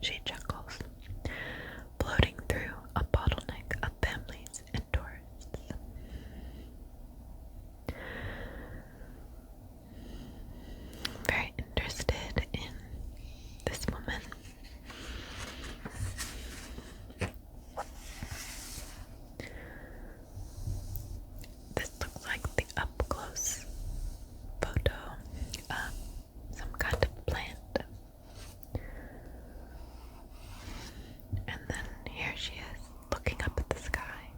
she chuckles, floating through a bottleneck of families and tourists. Very interested in this woman. This looks like the up-close photo of some kind of plant. And then here she is, looking up at the sky.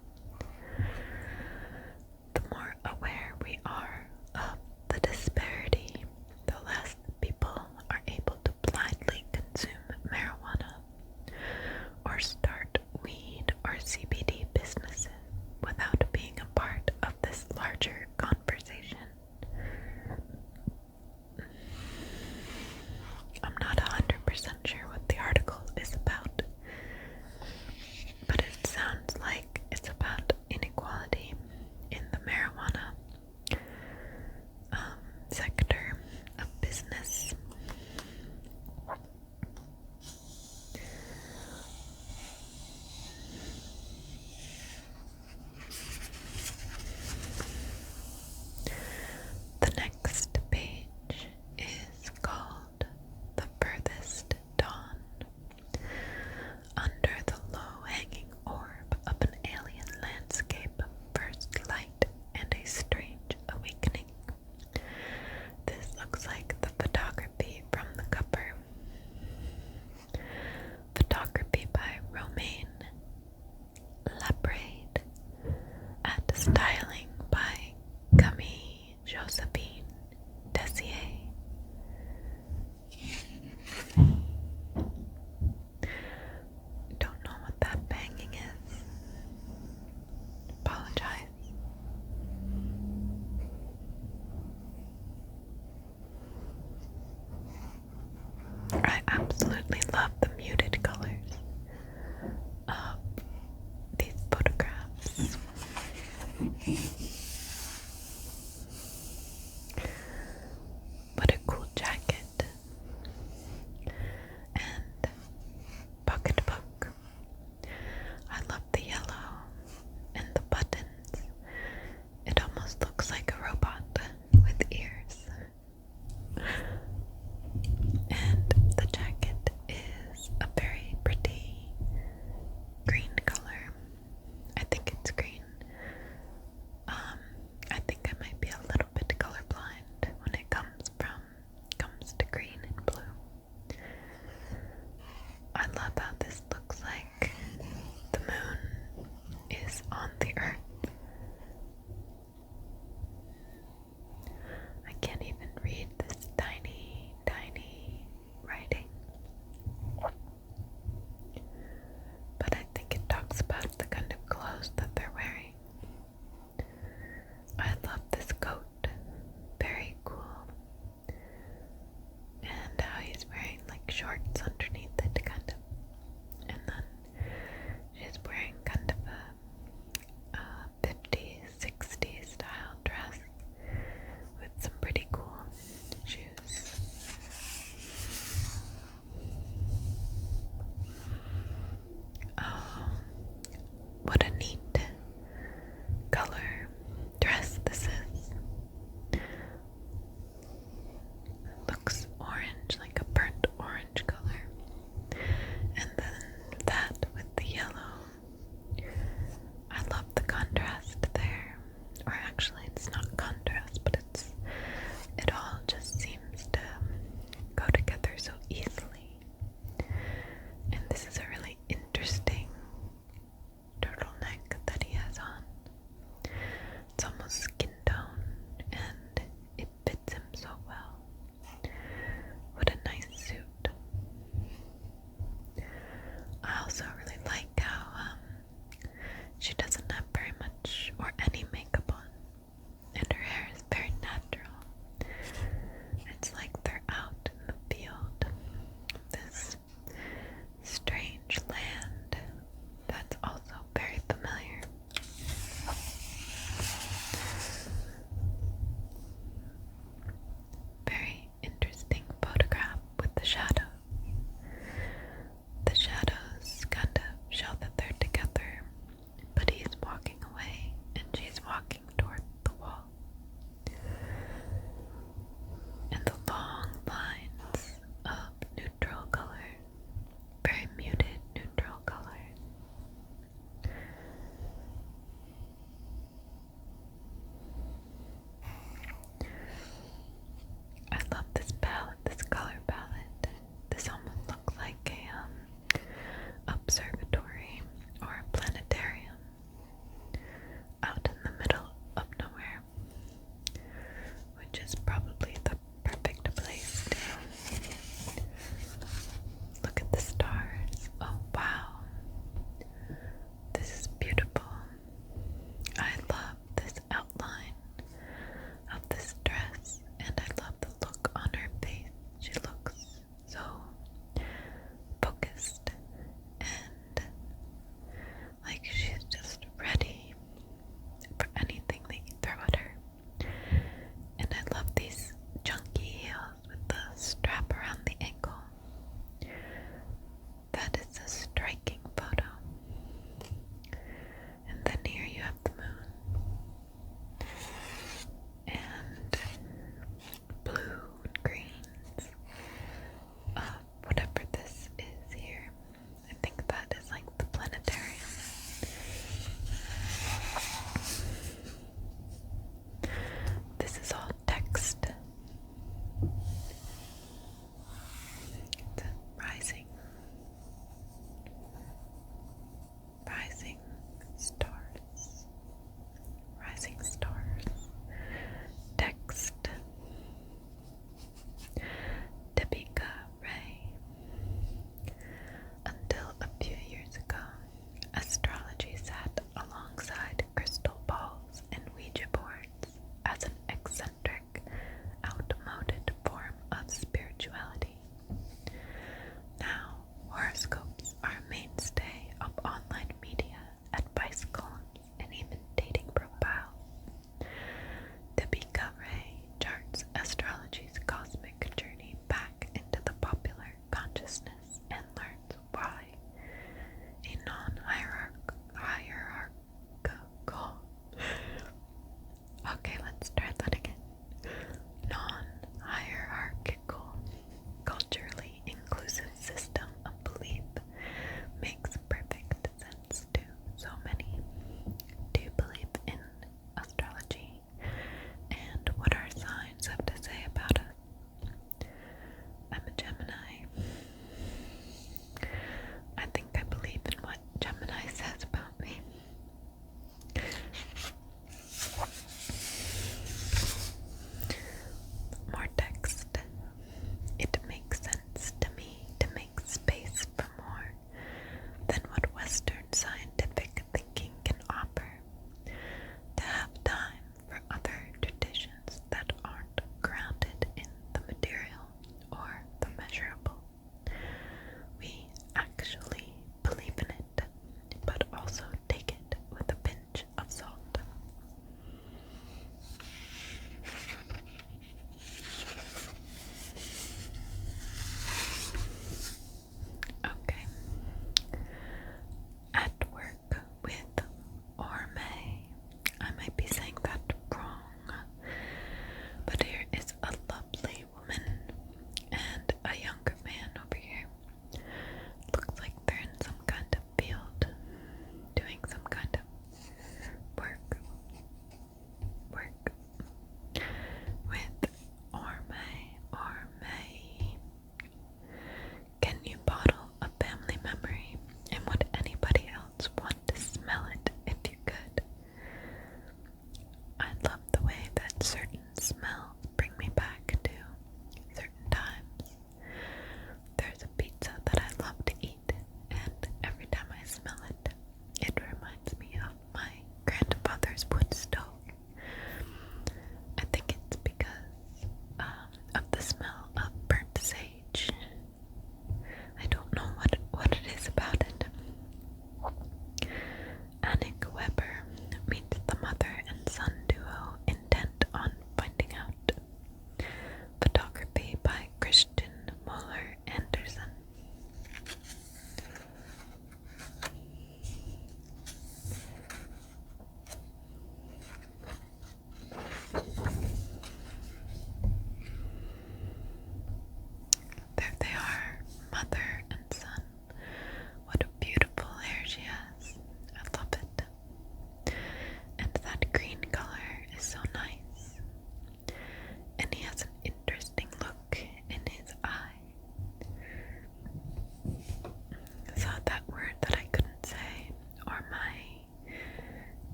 The more aware we are of the disparity, the less people are able to blindly consume marijuana or start weed or CBD businesses without being a part of this larger conversation. I'm not 100% sure what the article is about, but it sounds like it's about inequality in the marijuana sector of business. The next page is called The Furthest Dawn. Under the low-hanging orb of an alien landscape, first light and a strange awakening. This looks like the photography from the cover. Photography by Romain Labrade, and styling by Camille Josephine Tessier. Don't know what that banging is. Apologize. I absolutely love the muted colors of these photographs. What a cool jacket and pocketbook. I love the yellow and the buttons. It almost looks like a robot with ears. And the jacket is a very pretty green color. I think it's green. I think I might be a little bit colorblind when it comes to green and blue. I love how this looks like the moon is on the earth. I can't even read this tiny, tiny writing. But I think it talks about the kind of clothes that they're wearing. I love this coat. Very cool. And how he's wearing like shorts underneath it, kind of.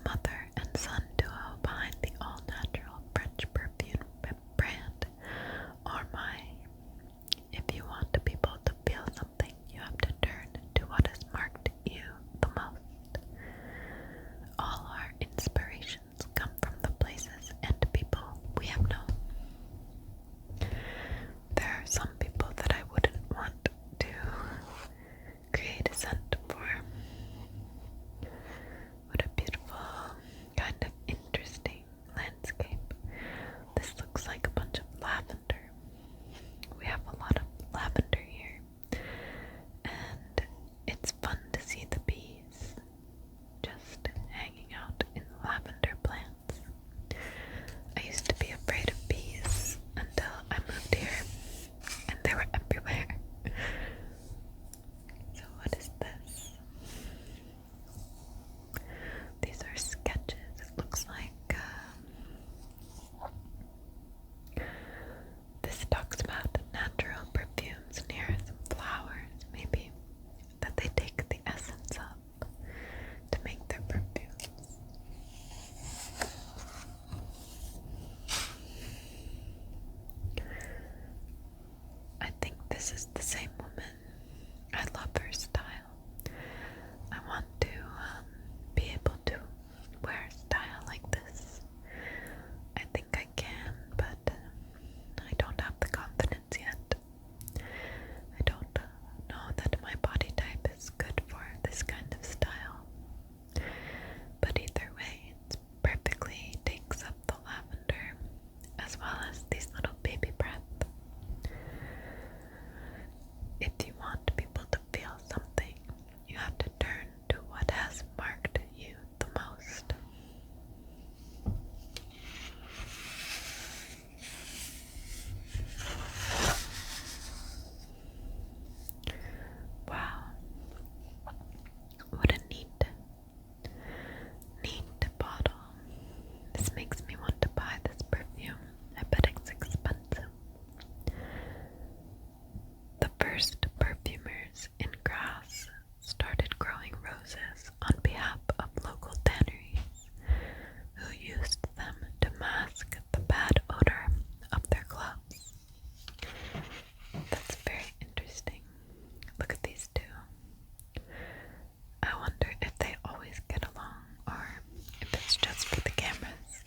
mother and son duo behind the all-natural French perfume brand Ormy. If you want people to feel something, you have to turn to what has marked you the most. All our inspirations come from the places and people we have known. There are some people that I wouldn't want to create a scent for. What a beautiful, kind of interesting landscape. This looks like a bunch of lavender. We have a lot of lavender here, and it's fun to see the bees just hanging out in lavender plants. I used to be afraid of bees until I moved here, and they were everywhere. So what is this? These are sketches. It looks like this talks about natural perfumes near some flowers, maybe, that they take the essence of to make their perfumes. I think this is the same woman. I love her style. I want to be able to wear a style like this. I think I can, but I don't have the confidence yet. I don't know that my body type is good for this kind of style. But either way, it perfectly takes up the lavender as well as these little baby breath. If you want people to feel something, you have to turn to what has marked you the most. Wow. What a neat bottle. This makes me want to buy this perfume. I bet it's expensive. The first perfumers in Grasse started growing roses on behalf of local tanneries, who used them to mask the bad odor of their gloves. That's very interesting. Look at these two. I wonder if they always get along, or if it's just for the cameras.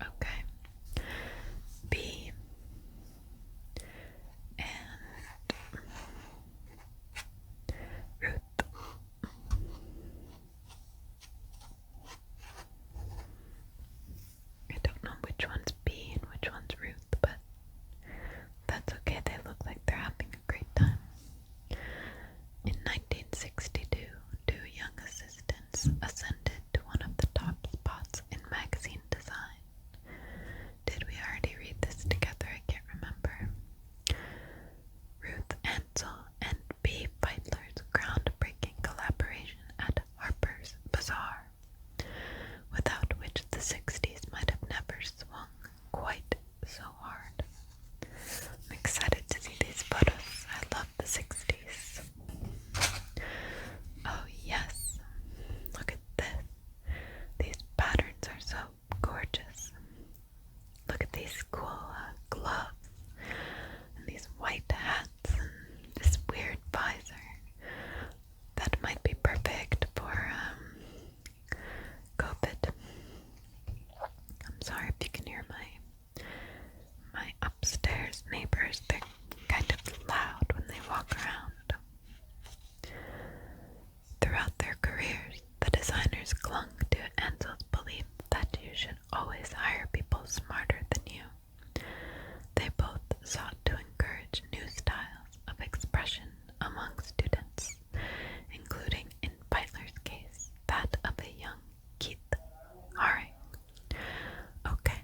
Okay. B. And Ruth. I don't know which one's B and which one's Ruth, but that's okay. They look like they're having a great time. In 1962, two young assistants ascended to one of the top spots in magazine design. Did we already read this together? I can't remember. Ruth Ansel and B. Feitler's groundbreaking collaboration at Harper's Bazaar, without which the 60s might have never swung quite so hard. I'm excited to see these photos. I love the 60s. Oh yes, look at this. These patterns are so gorgeous. Look at these cool gloves and these white hats and this weird visor. That might be perfect for COVID. I'm sorry if you can hear my upstairs neighbors. They're kind of loud when they walk around. Throughout their careers, the designers clung to Ansel's belief that you should always hire people smarter than you. They both sought to encourage new styles of expression among students, including, in Feitler's case, that of a young Keith Haring. Okay,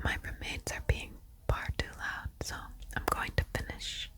my roommates are being far too loud, so I'm going to finish